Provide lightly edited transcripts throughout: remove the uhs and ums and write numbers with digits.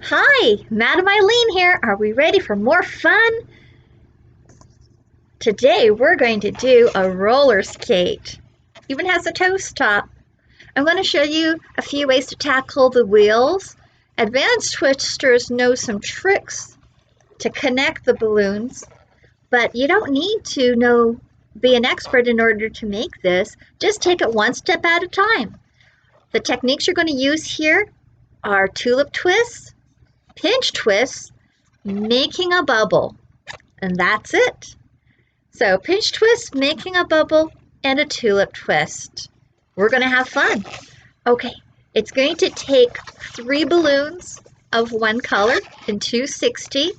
Hi, Madam Eileen here. Are we ready for more fun? Today we're going to do a roller skate. Even has a toast top. I'm going to show you a few ways to tackle the wheels. Advanced twisters know some tricks to connect the balloons, but you don't need to be an expert in order to make this. Just take it one step at a time. The techniques you're going to use here are tulip twists, pinch twists, making a bubble, and that's it. So pinch twist, making a bubble, and a tulip twist. We're going to have fun. Okay, it's going to take 3 balloons of one color in 260,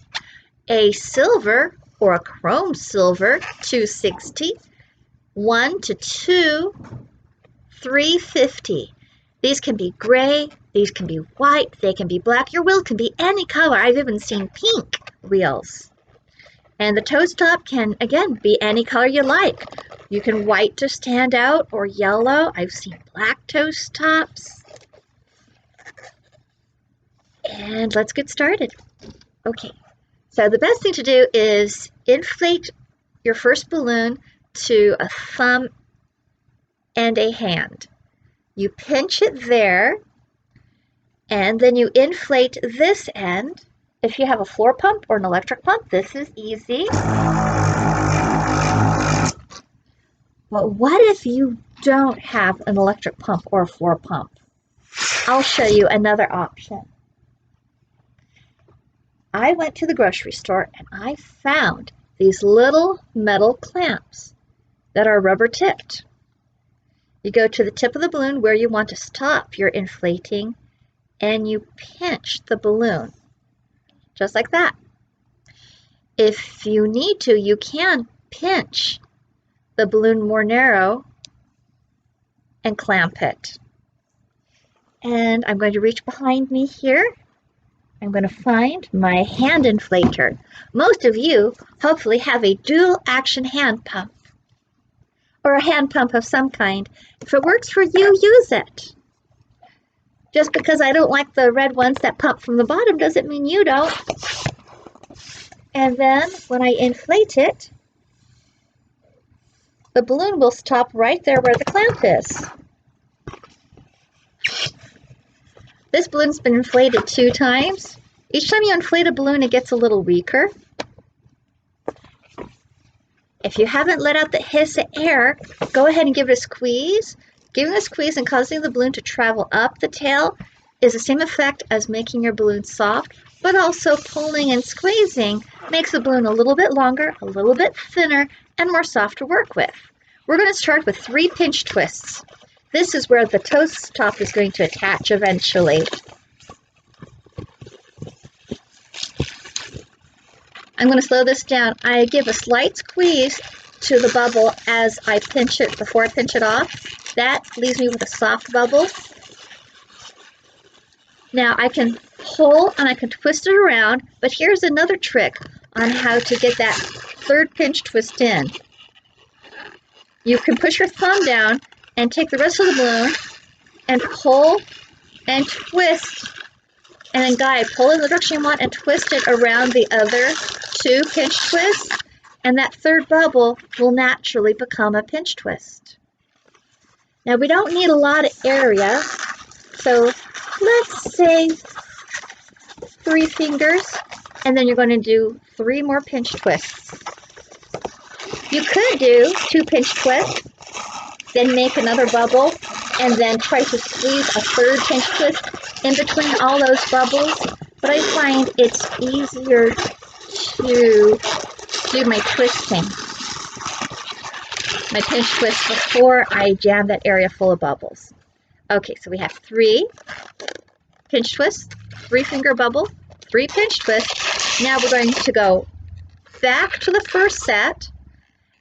a silver or a chrome silver 260, 1 to 2, 350. These can be gray, these can be white, they can be black. Your wheel can be any color. I've even seen pink wheels. And the toast top can, again, be any color you like. You can white to stand out or yellow. I've seen black toast tops. And let's get started. Okay, so the best thing to do is inflate your first balloon to a thumb and a hand. You pinch it there, and then you inflate this end. If you have a floor pump or an electric pump, this is easy. But what if you don't have an electric pump or a floor pump? I'll show you another option. I went to the grocery store and I found these little metal clamps that are rubber tipped. You go to the tip of the balloon where you want to stop your inflating, and you pinch the balloon, just like that. If you need to, you can pinch the balloon more narrow and clamp it. And I'm going to reach behind me here. I'm going to find my hand inflator. Most of you hopefully have a dual action hand pump or a hand pump of some kind. If it works for you, use it. Just because I don't like the red ones that pump from the bottom doesn't mean you don't. And then when I inflate it, the balloon will stop right there where the clamp is. This balloon's been inflated 2 times. Each time you inflate a balloon, it gets a little weaker. If you haven't let out the hiss of air, go ahead and give it a squeeze. Giving a squeeze and causing the balloon to travel up the tail is the same effect as making your balloon soft, but also pulling and squeezing makes the balloon a little bit longer, a little bit thinner, and more soft to work with. We're going to start with 3 pinch twists. This is where the toast top is going to attach eventually. I'm going to slow this down. I give a slight squeeze to the bubble as I pinch it before I pinch it off. That leaves me with a soft bubble. Now I can pull and I can twist it around, but here's another trick on how to get that 3rd pinch twist in. You can push your thumb down and take the rest of the balloon and pull and twist, and then guide, pull in the direction you want and twist it around the other 2 pinch twists, and that 3rd bubble will naturally become a pinch twist. Now we don't need a lot of area, so let's say 3 fingers, and then you're going to do 3 more pinch twists. You could do 2 pinch twists, then make another bubble, and then try to squeeze a 3rd pinch twist in between all those bubbles, but I find it's easier to do my twisting, my pinch twist, before I jam that area full of bubbles. Okay, so we have 3 pinch twists, 3 finger bubble, 3 pinch twists. Now we're going to go back to the first set,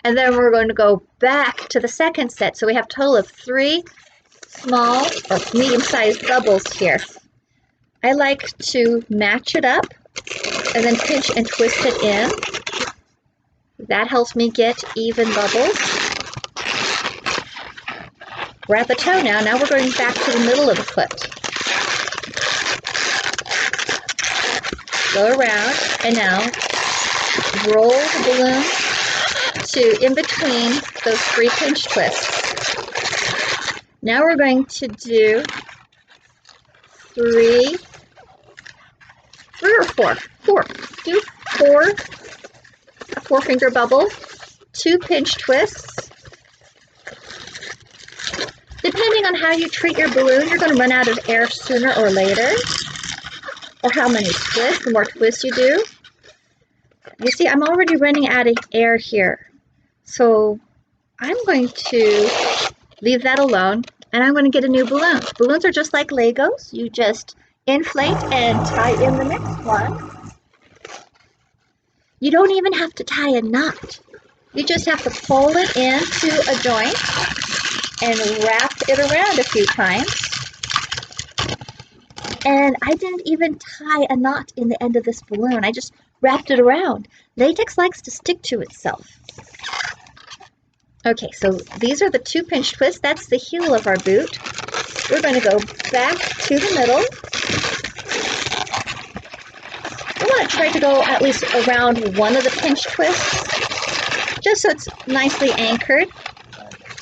and then we're going to go back to the second set. So we have a total of 3 small or medium-sized bubbles here. I like to match it up and then pinch and twist it in. That helps me get even bubbles. We're at the toe now. Now we're going back to the middle of the foot. go around, and now roll the balloon to in between those 3 pinch twists. Now we're going to do 3 or 4. 4. Do 4 4-finger bubble, 2 pinch twists. Depending on how you treat your balloon, you're going to run out of air sooner or later, or how many twists. The more twists you do, you see I'm already running out of air here, so I'm going to leave that alone, and I'm going to get a new balloon. Balloons are just like Legos. You just inflate and tie in the next one. You don't even have to tie a knot. You just have to pull it into a joint and wrap it around a few times. And I didn't even tie a knot in the end of this balloon. I just wrapped it around. Latex likes to stick to itself. Okay, so these are the 2 pinch twists. That's the heel of our boot. We're going to go back to the middle. I want to try to go at least around one of the pinch twists, just so it's nicely anchored.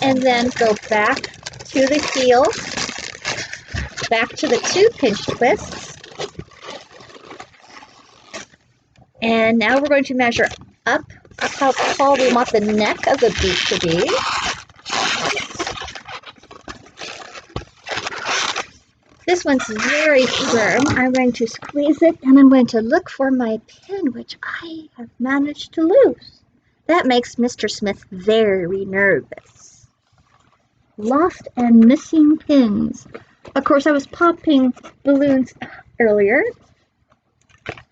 And then go back to the heel, back to the 2 pinch twists. And now we're going to measure up how tall we want the neck of the boot to be. This one's very firm. I'm going to squeeze it, and I'm going to look for my pin, which I have managed to lose. That makes Mr. Smith very nervous. Lost and missing pins. Of course, I was popping balloons earlier.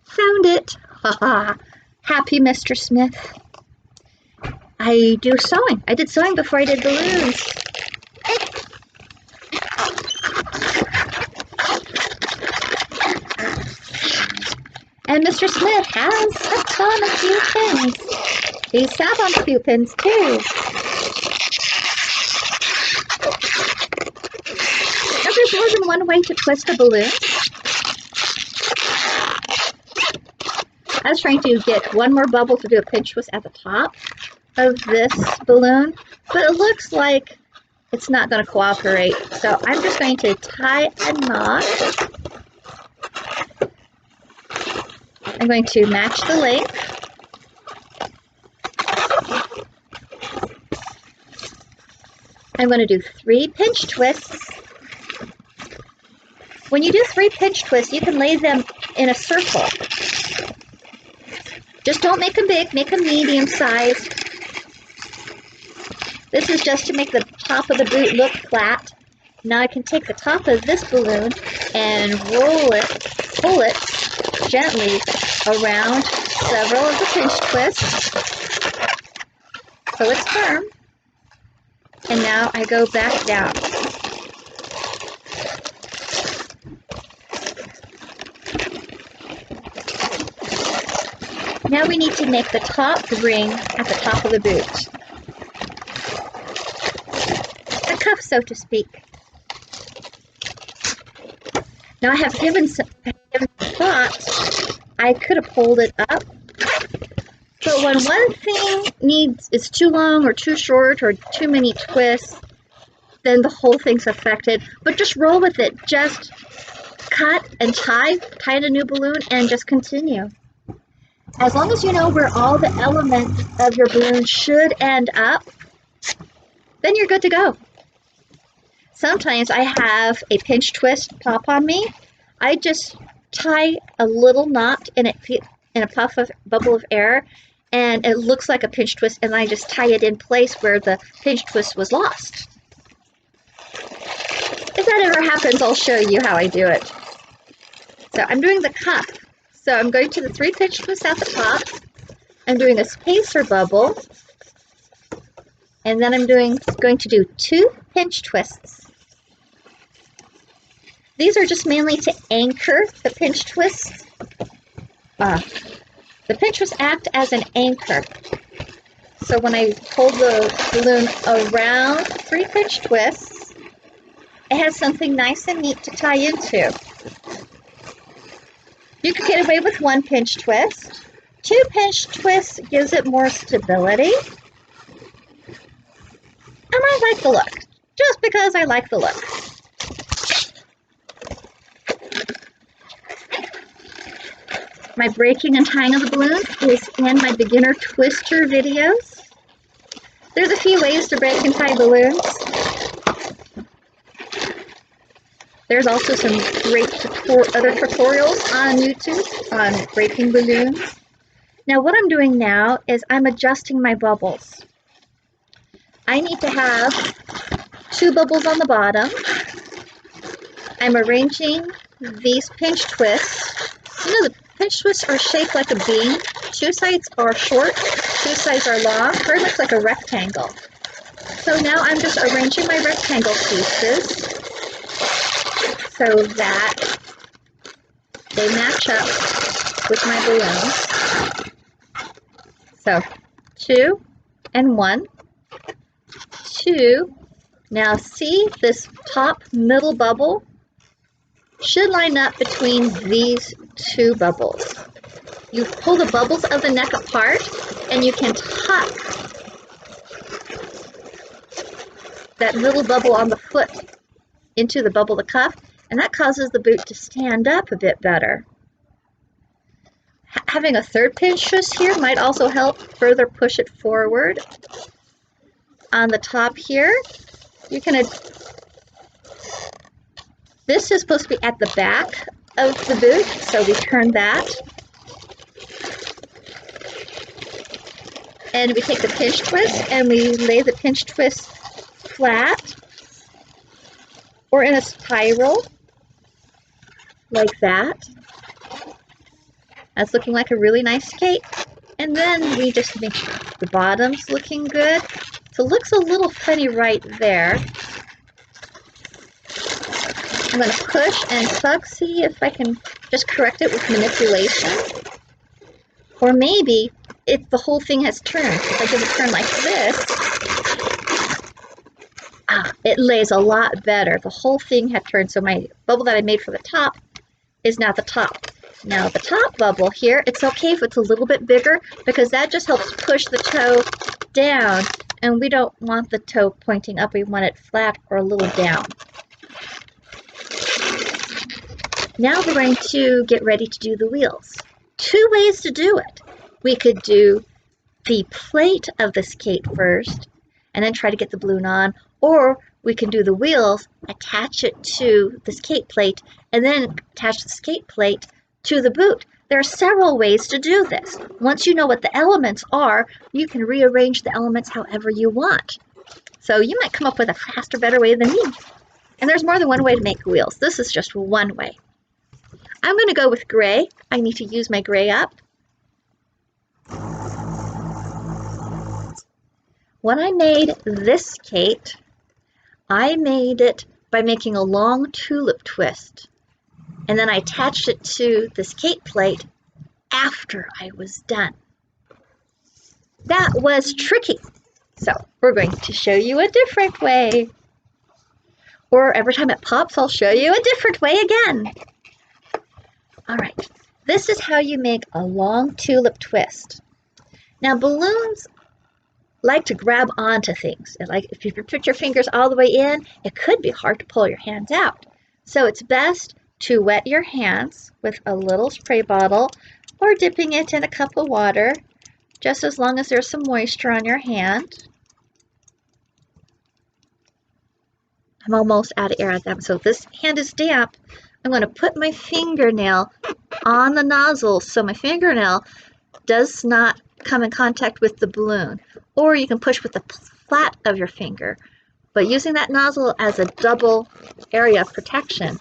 Found it. Haha. Happy Mr. Smith. I do sewing. I did sewing before I did balloons. And Mr. Smith has sucked on a few pins. He sat on a few pins too. There's more than one way to twist a balloon. I was trying to get one more bubble to do a pinch twist at the top of this balloon, but it looks like it's not going to cooperate. So I'm just going to tie a knot. I'm going to match the length. I'm going to do 3 pinch twists. When you do 3 pinch twists, you can lay them in a circle. Just don't make them big, make them medium size. This is just to make the top of the boot look flat. Now I can take the top of this balloon and roll it, pull it gently around several of the pinch twists so it's firm. And now I go back down. Now we need to make the top ring at the top of the boot. The cuff, so to speak. Now I have given some thought. I could have pulled it up. But when one thing is too long or too short or too many twists, then the whole thing's affected. But just roll with it. Just cut and tie a new balloon, and just continue. As long as you know where all the elements of your balloon should end up, then you're good to go. Sometimes I have a pinch twist pop on me. I just tie a little knot in a bubble of air, and it looks like a pinch twist, and I just tie it in place where the pinch twist was lost. If that ever happens, I'll show you how I do it. So I'm doing the cuff. So I'm going to the 3 pinch twists at the top. I'm doing a spacer bubble, and then I'm going to do 2 pinch twists. These are just mainly to anchor the pinch twists. The pinch twists act as an anchor. So when I pull the balloon around 3 pinch twists, it has something nice and neat to tie into. You can get away with 1 pinch twist. 2 pinch twists gives it more stability. And I like the look, just because I like the look. My breaking and tying of the balloon is in my beginner twister videos. There's a few ways to break and tie balloons. There's also some great other tutorials on YouTube on breaking balloons. Now what I'm doing now is I'm adjusting my bubbles. I need to have 2 bubbles on the bottom. I'm arranging these pinch twists. You know, the pinch twists are shaped like a bean. 2 sides are short, 2 sides are long, very much like a rectangle. So now I'm just arranging my rectangle pieces so that they match up with my balloons. So 2 and 1, 2. Now see this top middle bubble should line up between these 2 bubbles. You pull the bubbles of the neck apart and you can tuck that little bubble on the foot into the bubble of the cuff, and that causes the boot to stand up a bit better. Having a 3rd pinch twist here might also help further push it forward. On the top here, you can this is supposed to be at the back of the boot, so we turn that. And we take the pinch twist and we lay the pinch twist flat or in a spiral like that. That's looking like a really nice skate. And then we just make sure the bottom's looking good. So it looks a little funny right there. I'm going to push and tug, see if I can just correct it with manipulation. Or maybe if the whole thing has turned. If I give it a turn like this, it lays a lot better. The whole thing had turned, so my bubble that I made for the top is now the top. Now the top bubble here, it's okay if it's a little bit bigger because that just helps push the toe down, and we don't want the toe pointing up. We want it flat or a little down. Now we're going to get ready to do the wheels. 2 ways to do it. We could do the plate of the skate first and then try to get the balloon on, or we can do the wheels, attach it to the skate plate, and then attach the skate plate to the boot. There are several ways to do this. Once you know what the elements are, you can rearrange the elements however you want. So you might come up with a faster, better way than me. And there's more than one way to make wheels. This is just one way. I'm going to go with gray. I need to use my gray up. When I made this skate, I made it by making a long tulip twist. And then I attached it to the skate plate after I was done. That was tricky. So we're going to show you a different way. Or every time it pops, I'll show you a different way again. All right, this is how you make a long tulip twist. Now balloons like to grab onto things. Like if you put your fingers all the way in, it could be hard to pull your hands out. So it's best to wet your hands with a little spray bottle or dipping it in a cup of water, just as long as there's some moisture on your hand. I'm almost out of air at that, so if this hand is damp, I'm going to put my fingernail on the nozzle so my fingernail does not come in contact with the balloon. Or you can push with the flat of your finger, but using that nozzle as a double area of protection.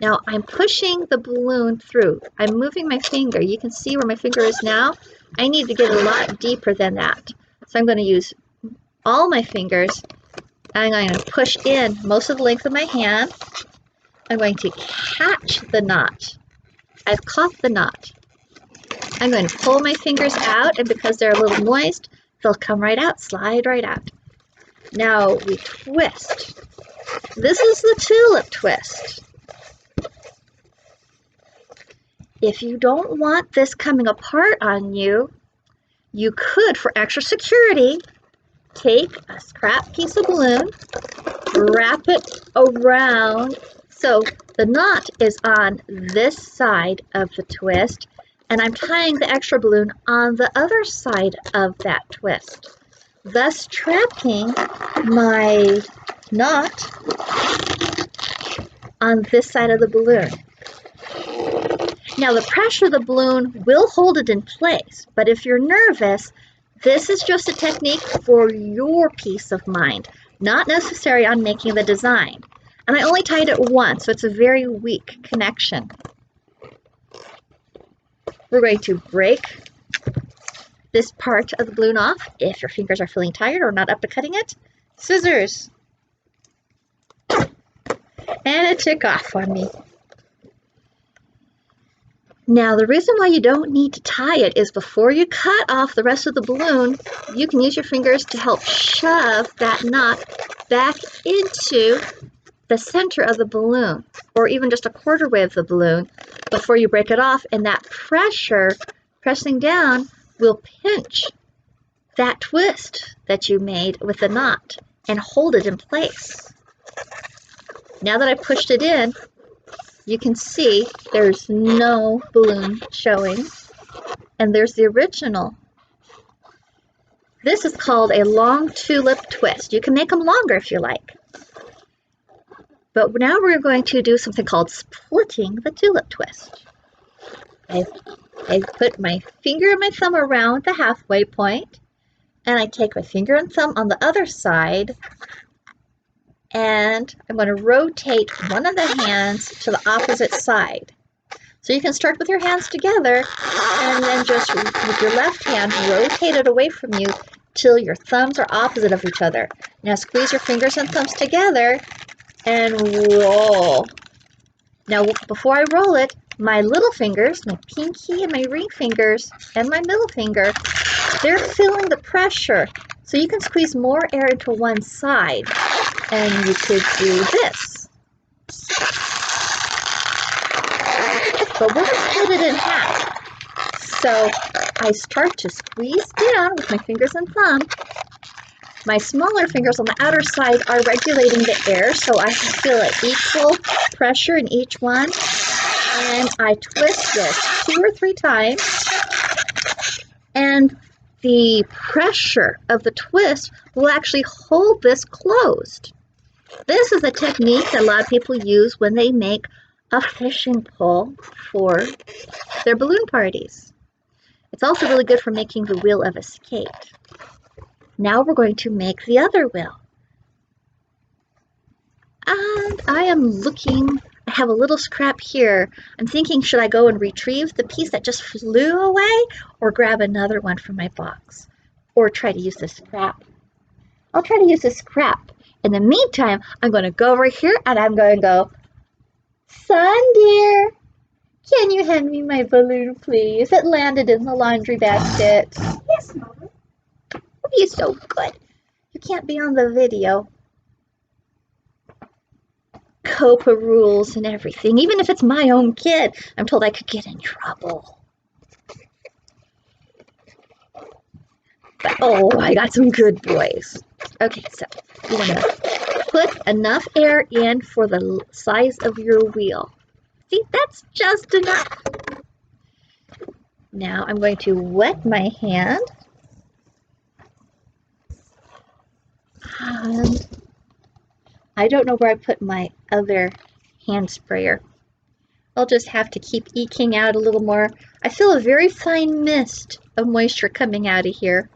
Now I'm pushing the balloon through. I'm moving my finger. You can see where my finger is now. I need to get a lot deeper than that. So I'm going to use all my fingers. I'm going to push in most of the length of my hand. I'm going to catch the knot. I've caught the knot. I'm going to pull my fingers out, and because they're a little moist, they'll come right out, slide right out. Now we twist. This is the tulip twist. If you don't want this coming apart on you, you could, for extra security, take a scrap piece of balloon, wrap it around so the knot is on this side of the twist, and I'm tying the extra balloon on the other side of that twist, thus trapping my knot on this side of the balloon. Now the pressure of the balloon will hold it in place, but if you're nervous, this is just a technique for your peace of mind, not necessary on making the design. And I only tied it once, so it's a very weak connection. We're going to break this part of the balloon off if your fingers are feeling tired or not up to cutting it. Scissors. And it took off on me. Now, the reason why you don't need to tie it is before you cut off the rest of the balloon, you can use your fingers to help shove that knot back into the center of the balloon, or even just a quarter way of the balloon before you break it off, and that pressure pressing down will pinch that twist that you made with the knot and hold it in place. Now that I pushed it in, you can see there's no balloon showing, and there's the original. This is called a long tulip twist. You can make them longer if you like. But now we're going to do something called splitting the tulip twist. I put my finger and my thumb around the halfway point, and I take my finger and thumb on the other side, and I'm going to rotate one of the hands to the opposite side. So you can start with your hands together, and then just with your left hand, rotate it away from you till your thumbs are opposite of each other. Now squeeze your fingers and thumbs together and roll. Now before I roll it, my little fingers, my pinky and my ring fingers and my middle finger, they're feeling the pressure. So you can squeeze more air into one side, and you could do this. But we're going to split it in half. So I start to squeeze down with my fingers and thumb. My smaller fingers on the outer side are regulating the air, so I feel an equal pressure in each one. And I twist this 2 or 3 times, and the pressure of the twist will actually hold this closed. This is a technique that a lot of people use when they make a fishing pole for their balloon parties. It's also really good for making the wheel of escape. Now we're going to make the other wheel. And I am looking, I have a little scrap here. I'm thinking, should I go and retrieve the piece that just flew away, or grab another one from my box, or try to use this scrap? I'll try to use this scrap. In the meantime, I'm going to go over here and I'm going to go, "Son, dear, can you hand me my balloon, please? It landed in the laundry basket." "Yes, Mama." "Oh, you're so good. You can't be on the video." COPA rules and everything. Even if it's my own kid, I'm told I could get in trouble. But, oh, I got some good boys. Okay, so you want to put enough air in for the size of your wheel. See, that's just enough. Now I'm going to wet my hand. And I don't know where I put my other hand sprayer. I'll just have to keep eking out a little more. I feel a very fine mist of moisture coming out of here.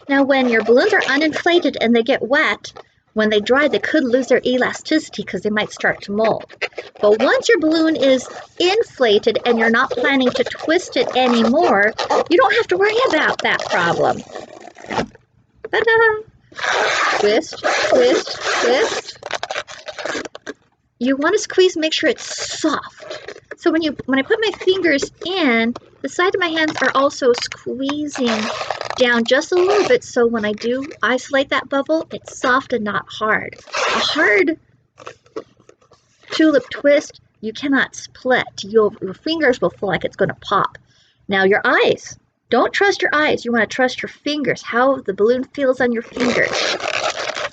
Now when your balloons are uninflated and they get wet, when they dry, they could lose their elasticity because they might start to mold. But once your balloon is inflated and you're not planning to twist it anymore, you don't have to worry about that problem. Ta-da! Twist, twist, twist. You want to squeeze, make sure it's soft. So when I put my fingers in, the side of my hands are also squeezing down just a little bit, so when I do isolate that bubble, it's soft and not hard. A hard tulip twist You cannot split. Your fingers will feel like it's going to pop. Now your eyes. Don't trust your eyes. You want to trust your fingers, how the balloon feels on your fingers.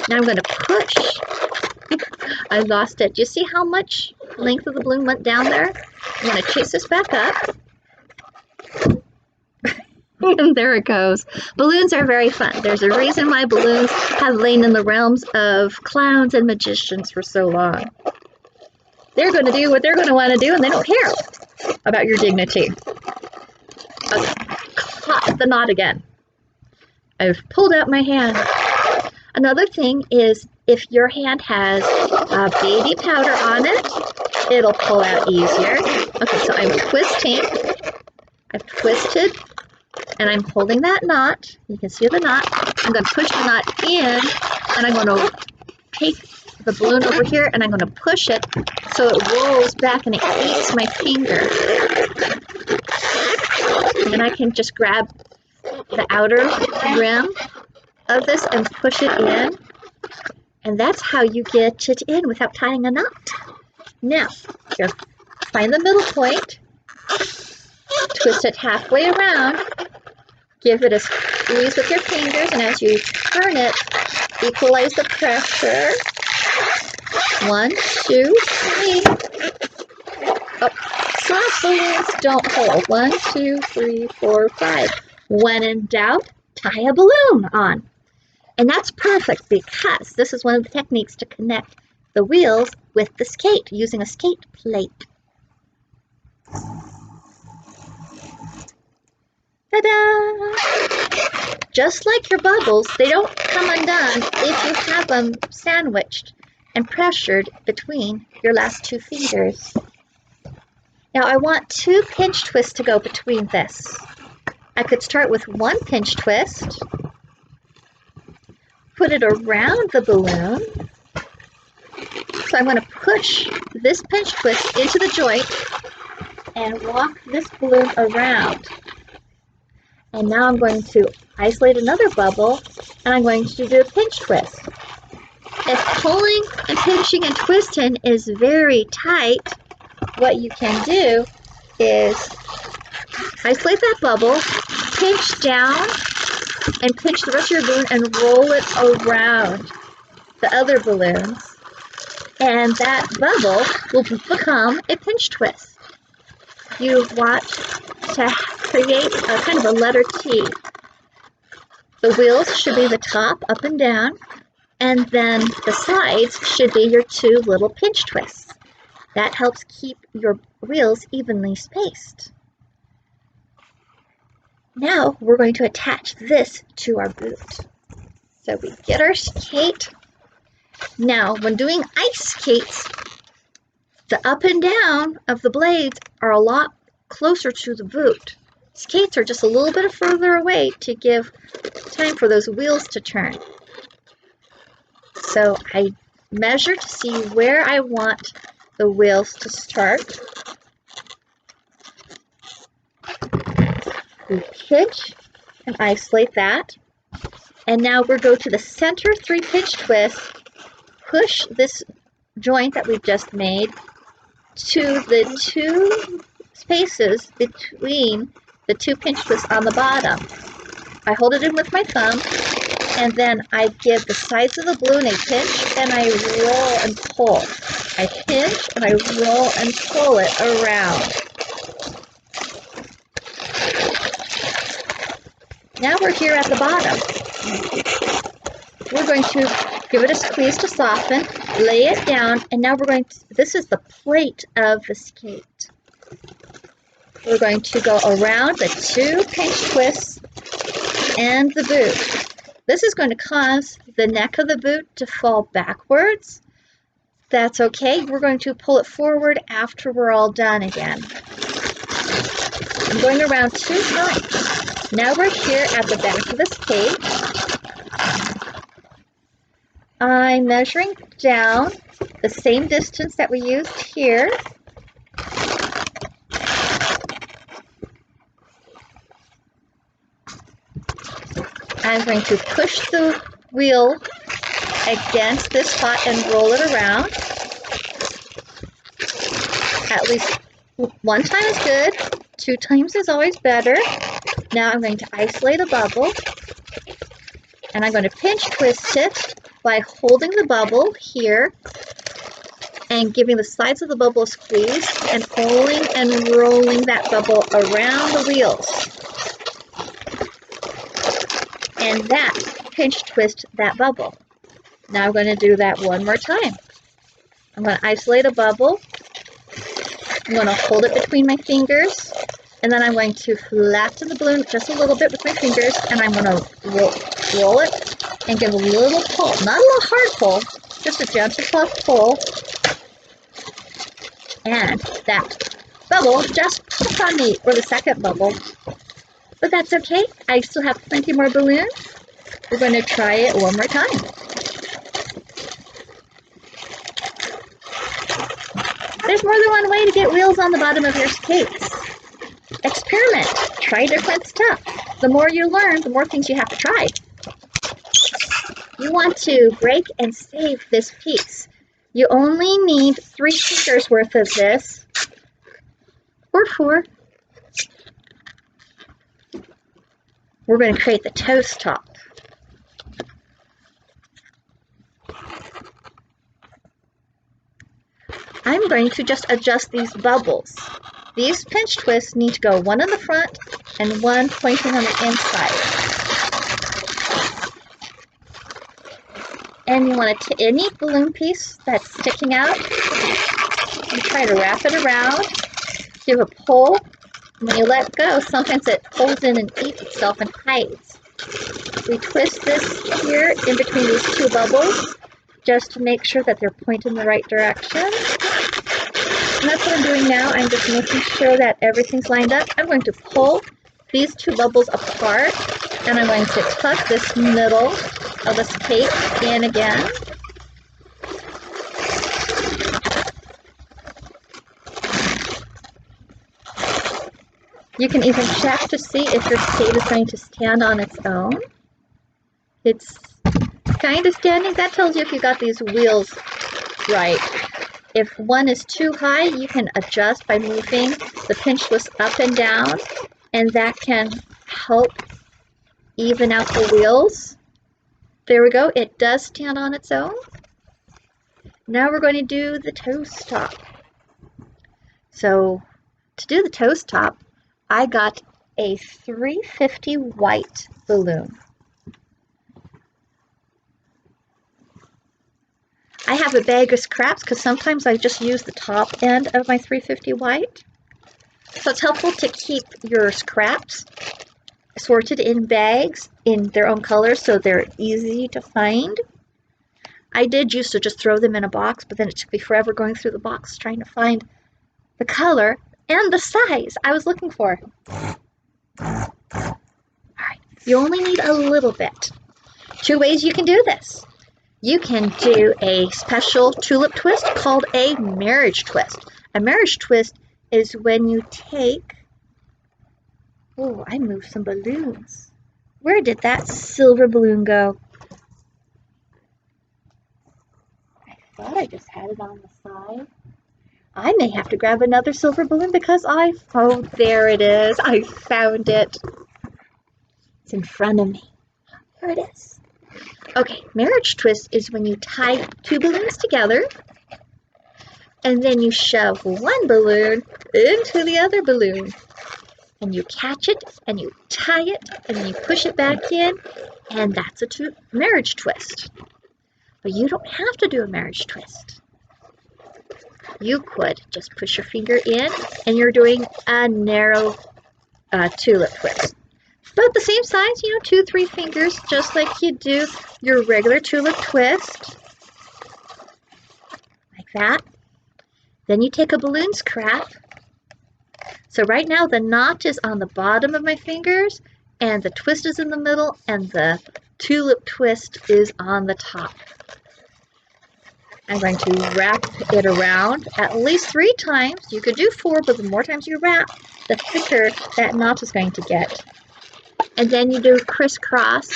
Now I'm going to push. I lost it. Do you see how much length of the balloon went down there? I'm going to chase this back up. And there it goes. Balloons are very fun. There's a reason why balloons have lain in the realms of clowns and magicians for so long. They're going to do what they're going to want to do, and they don't care about your dignity. Okay. Caught the knot again. I've pulled out my hand. Another thing is if your hand has baby powder on it, it'll pull out easier. Okay, so I'm twisting. I've twisted. And I'm holding that knot. You can see the knot. I'm going to push the knot in, and I'm going to take the balloon over here, and I'm going to push it so it rolls back and it eats my finger. And then I can just grab the outer rim of this and push it in. And that's how you get it in without tying a knot. Now, here, find the middle point. Twist it halfway around, give it a squeeze with your fingers, and as you turn it, equalize the pressure. 1, 2, 3. Oh, soft balloons don't hold. 1, 2, 3, 4, 5. When in doubt, tie a balloon on. And that's perfect because this is one of the techniques to connect the wheels with the skate using a skate plate. Ta-da! Just like your bubbles, they don't come undone if you have them sandwiched and pressured between your last 2 fingers. Now I want 2 pinch twists to go between this. I could start with 1 pinch twist, put it around the balloon. So I'm going to push this pinch twist into the joint and walk this balloon around. And now I'm going to isolate another bubble, and I'm going to do a pinch twist. If pulling and pinching and twisting is very tight, what you can do is isolate that bubble, pinch down, and pinch the rest of your balloon and roll it around the other balloons. And that bubble will become a pinch twist. You want to create a kind of a letter T. The wheels should be the top, up and down, and then the sides should be your 2 little pinch twists. That helps keep your wheels evenly spaced. Now we're going to attach this to our boot. So we get our skate. Now when doing ice skates, the up and down of the blades are a lot closer to the boot. Skates are just a little bit further away to give time for those wheels to turn. So I measure to see where I want the wheels to start. We pinch and isolate that. And now we'll go to the center 3 pinch twist, push this joint that we've just made to the 2 spaces between the 2 pinch twists on the bottom. I hold it in with my thumb, and then I give the sides of the balloon a pinch, and I roll and pull. I pinch, and I roll and pull it around. Now we're here at the bottom. We're going to give it a squeeze to soften, lay it down, and now we're going to, this is the plate of the skate. We're going to go around the 2 pinch twists and the boot. This is going to cause the neck of the boot to fall backwards. That's okay. We're going to pull it forward after we're all done again. I'm going around 2 times. Now we're here at the back of the skate. I'm measuring down the same distance that we used here. I'm going to push the wheel against this spot and roll it around. at least 1 time is good, 2 times is always better. Now I'm going to isolate a bubble, and I'm going to pinch twist it by holding the bubble here and giving the sides of the bubble a squeeze and pulling and rolling that bubble around the wheels. And that pinch twist that bubble. Now I'm going to do that one more time. I'm going to isolate a bubble. I'm going to hold it between my fingers, and then I'm going to flatten the balloon just a little bit with my fingers, and I'm going to roll it and give a little pull. Not a little hard pull, just a gentle soft pull. And that bubble just popped on me, or the second bubble. But that's okay. I still have plenty more balloons. We're going to try it one more time. There's more than one way to get wheels on the bottom of your skates. Experiment. Try different stuff. The more you learn, the more things you have to try. You want to break and save this piece. You only need 3 fingers worth of this, or 4. We're going to create the toast top. I'm going to just adjust these bubbles. These pinch twists need to go one in the front and one pointing on the inside. And you want to any balloon piece that's sticking out, you try to wrap it around, give a pull. When you let go, sometimes it pulls in and eats itself and hides. We twist this here in between these 2 bubbles just to make sure that they're pointing in the right direction. And that's what I'm doing now. I'm just making sure that everything's lined up. I'm going to pull these 2 bubbles apart, and I'm going to tuck this middle of this cake in again. You can even check to see if your skate is going to stand on its own. It's kind of standing. That tells you if you got these wheels right. If one is too high, you can adjust by moving the pinch twist up and down, and that can help even out the wheels. There we go. It does stand on its own. Now we're going to do the toast top. So to do the toast top, I got a 350 white balloon. I have a bag of scraps because sometimes I just use the top end of my 350 white. So it's helpful to keep your scraps sorted in bags in their own colors so they're easy to find. I did used to just throw them in a box, but then it took me forever going through the box trying to find the color and the size I was looking for. All right, you only need a little bit. 2 ways you can do this. You can do a special tulip twist called a marriage twist. A marriage twist is when you take... Oh, I moved some balloons. Where did that silver balloon go? I thought I just had it on the side. I may have to grab another silver balloon because oh, there it is. I found it. It's in front of me. There it is. Okay, marriage twist is when you tie 2 balloons together, and then you shove one balloon into the other balloon. And you catch it, and you tie it, and then you push it back in, and that's a marriage twist. But you don't have to do a marriage twist. You could just push your finger in, and you're doing a narrow tulip twist. About the same size, 2-3 fingers, just like you do your regular tulip twist. Like that. Then you take a balloon scrap. So right now the knot is on the bottom of my fingers, and the twist is in the middle, and the tulip twist is on the top. I'm going to wrap it around at least 3 times. You could do 4, but the more times you wrap, the thicker that knot is going to get. And then you do crisscross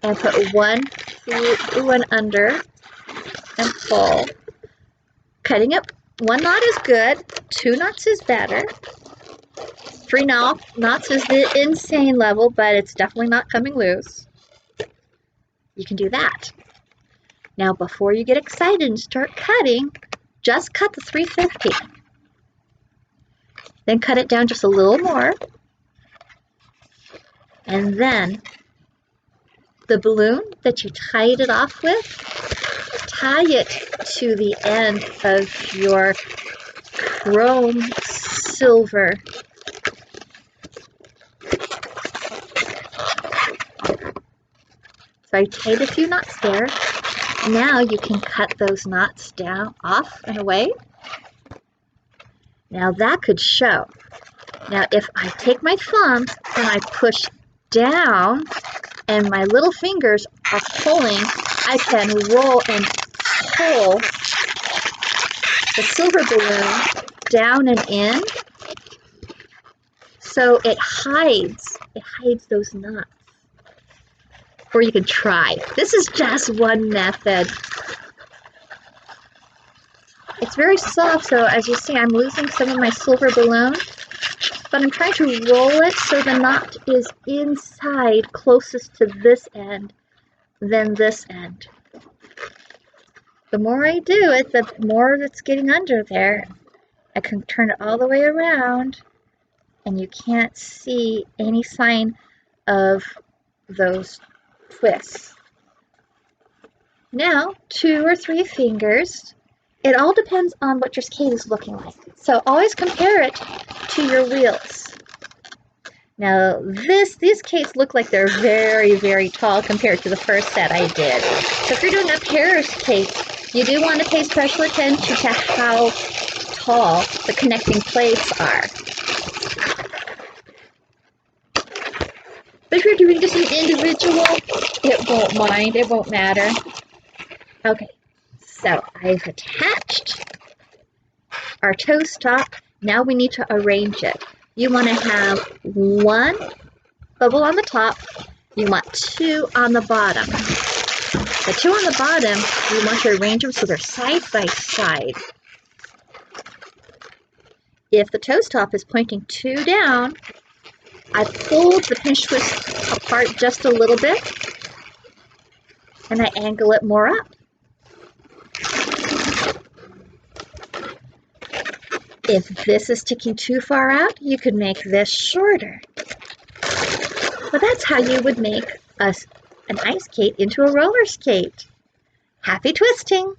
and put one through, one under, and pull, cutting it 1 knot is good, 2 knots is better. 3 knots is the insane level, but it's definitely not coming loose. You can do that. Now, before you get excited and start cutting, just cut the 350. Then cut it down just a little more. And then the balloon that you tied it off with, tie it to the end of your chrome silver So I tied a few knots there. Now you can cut those knots down, off and away. Now that could show. Now if I take my thumb and I push down and my little fingers are pulling, I can roll and pull the silver balloon down and in so it hides those knots. Or you can try. This is just one method. It's very soft, so as you see, I'm losing some of my silver balloon, but I'm trying to roll it so the knot is inside, closest to this end than this end. The more I do it, the more it's getting under there. I can turn it all the way around, and you can't see any sign of those twists. Now, 2 or 3 fingers. It all depends on what your skate is looking like. So always compare it to your wheels. Now, these skates look like they're very, very tall compared to the first set I did. So if you're doing a pair of skates, you do want to pay special attention to how tall the connecting plates are. But if you're doing just an individual, it won't mind, it won't matter. Okay, so I've attached our toe stop. Now we need to arrange it. You want to have 1 bubble on the top, you want 2 on the bottom. The 2 on the bottom, you want to arrange them so they're side by side. If the toe stop is pointing 2 down, I pulled the pinch twist apart just a little bit, and I angle it more up. If this is sticking too far out, you could make this shorter. But that's how you would make an ice skate into a roller skate. Happy twisting!